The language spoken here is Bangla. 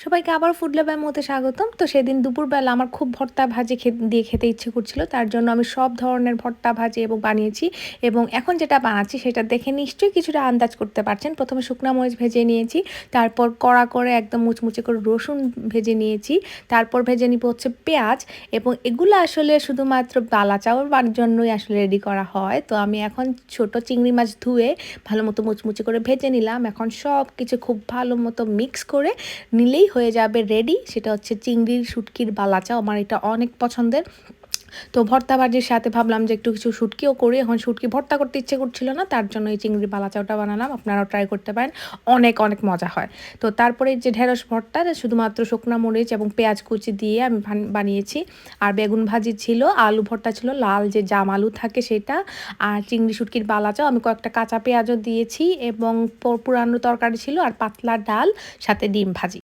সবাইকে আবার ফুড ল্যাবের মধ্যে স্বাগতম। তো সেদিন দুপুরবেলা আমার খুব ভর্তা ভাজি দিয়ে খেতে ইচ্ছে করছিল, তার জন্য আমি সব ধরনের ভর্তা ভাজি বানিয়েছি। এবং এখন যেটা বানাচ্ছি সেটা দেখে নিশ্চয়ই কিছুটা আন্দাজ করতে পারছেন। প্রথমে শুকনা মরিচ ভেজে নিয়েছি, তারপর কড়া করে একদম মুচমুচে করে রসুন ভেজে নিয়েছি, তারপর ভেজে নিব হচ্ছে পেঁয়াজ। এবং এগুলো আসলে শুধুমাত্র বালা চাওয়ার জন্যই আসলে রেডি করা হয়। তো আমি এখন ছোট চিংড়ি মাছ ধুয়ে ভালো মতো মুচমুচে করে ভেজে নিলাম। এখন সব কিছু খুব ভালো মতো মিক্স করে নিলেই হয়ে যাবে রেডি। সেটা হচ্ছে চিংড়ির শুটকির বালাচা। আমার এটা অনেক পছন্দের। তো ভর্তা ভাজির সাথে ভাবলাম যে একটু কিছু শুটকিও করি। এখন শুটকি ভর্তা করতে ইচ্ছে করছিল না, তার জন্য এই চিংড়ির বালাচাওটা বানালাম। আপনারাও ট্রাই করতে পারেন, অনেক অনেক মজা হয়। তো তারপরে যে ঢেঁড়স ভর্তা শুধুমাত্র শুকনা মরিচ এবং পেঁয়াজ কুচি দিয়ে আমি বানিয়েছি। আর বেগুন ভাজি ছিল, আলু ভর্তা ছিল, লাল যে জাম আলু থাকে সেটা, আর চিংড়ি শুটকির বালাচাও আমি কয়েকটা কাঁচা পেঁয়াজও দিয়েছি, এবং পুরানো তরকারি ছিল, আর পাতলা ডাল, সাথে ডিম ভাজি।